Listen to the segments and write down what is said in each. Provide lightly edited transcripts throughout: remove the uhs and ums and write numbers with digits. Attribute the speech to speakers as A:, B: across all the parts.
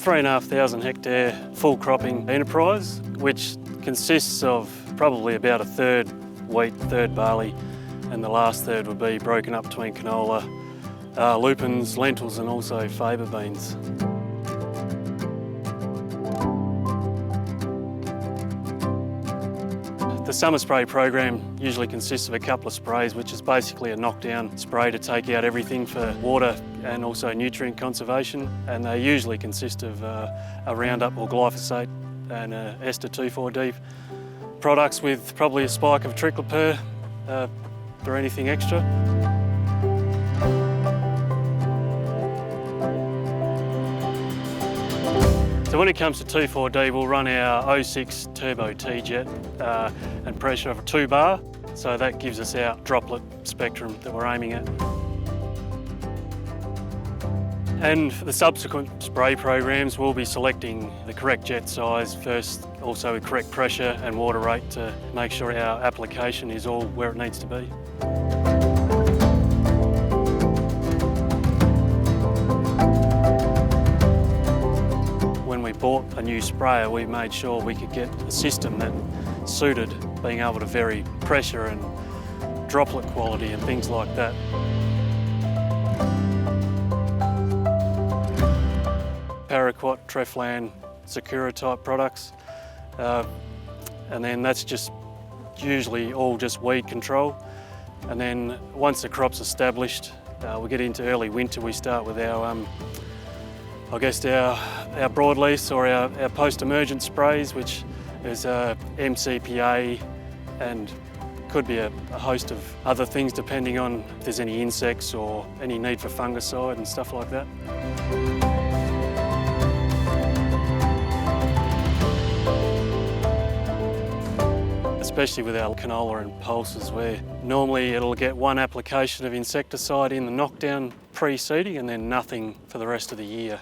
A: 3,500 hectare full cropping enterprise, which consists of probably about a third wheat, third barley, and the last third would be broken up between canola, lupins, lentils and also faba beans. The summer spray program usually consists of a couple of sprays, which is basically a knockdown spray to take out everything for water and also nutrient conservation, and they usually consist of a Roundup or glyphosate and ester 2,4-D products with probably a spike of triclopyr for anything extra. So when it comes to 2,4-D, we'll run our 06 Turbo Teejet and pressure of a 2 bar, so that gives us our droplet spectrum that we're aiming at. And for the subsequent spray programs, we'll be selecting the correct jet size first, also the correct pressure and water rate to make sure our application is all where it needs to be. When we bought a new sprayer, we made sure we could get a system that suited being able to vary pressure and droplet quality and things like that. Paraquat, Treflan, Sakura type products, and then that's just usually all just weed control. And then once the crop's established, we get into early winter, we start with our our broadleaf or our post-emergent sprays, which is MCPA and could be a host of other things depending on if there's any insects or any need for fungicide and stuff like that. Especially with our canola and pulses, where normally it'll get one application of insecticide in the knockdown pre-seeding and then nothing for the rest of the year.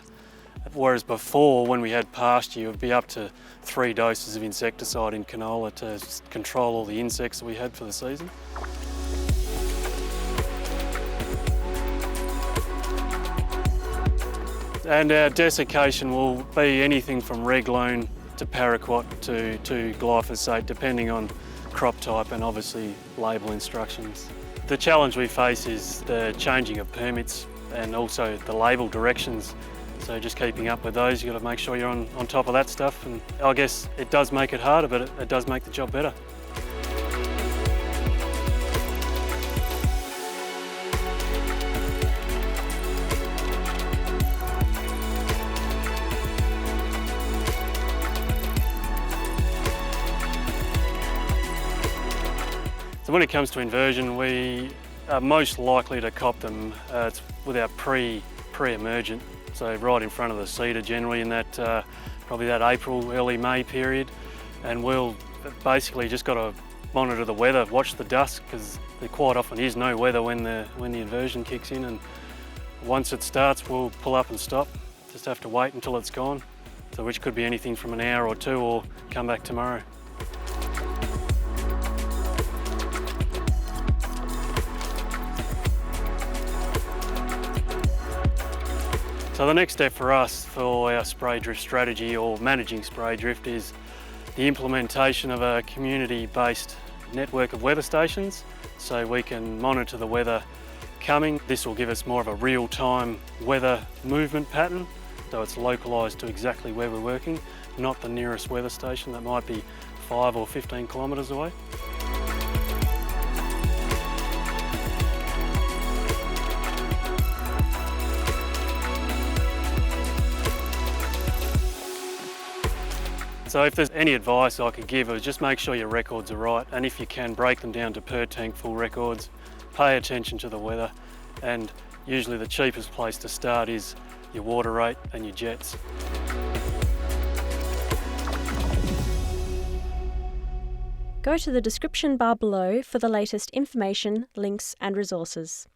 A: Whereas before, when we had pasture, it would be up to 3 doses of insecticide in canola to control all the insects that we had for the season. And our desiccation will be anything from Reglone to Paraquat to glyphosate, depending on crop type and obviously label instructions. The challenge we face is the changing of permits and also the label directions. So just keeping up with those, you've got to make sure you're on top of that stuff. And I guess it does make it harder, but it does make the job better. So when it comes to inversion, we are most likely to cop them with our pre-emergent. So right in front of the seeder generally in that probably that April, early May period. And we'll basically just got to monitor the weather, watch the dust, because there quite often is no weather when the inversion kicks in, and once it starts we'll pull up and stop. Just have to wait until it's gone. So which could be anything from an hour or two or come back tomorrow. So the next step for us for our spray drift strategy or managing spray drift is the implementation of a community-based network of weather stations so we can monitor the weather coming. This will give us more of a real-time weather movement pattern, so it's localised to exactly where we're working, not the nearest weather station that might be 5 or 15 kilometres away. So if there's any advice I could give, is just make sure your records are right, and if you can, break them down to per tank full records. Pay attention to the weather, and usually the cheapest place to start is your water rate and your jets.
B: Go to the description bar below for the latest information, links and resources.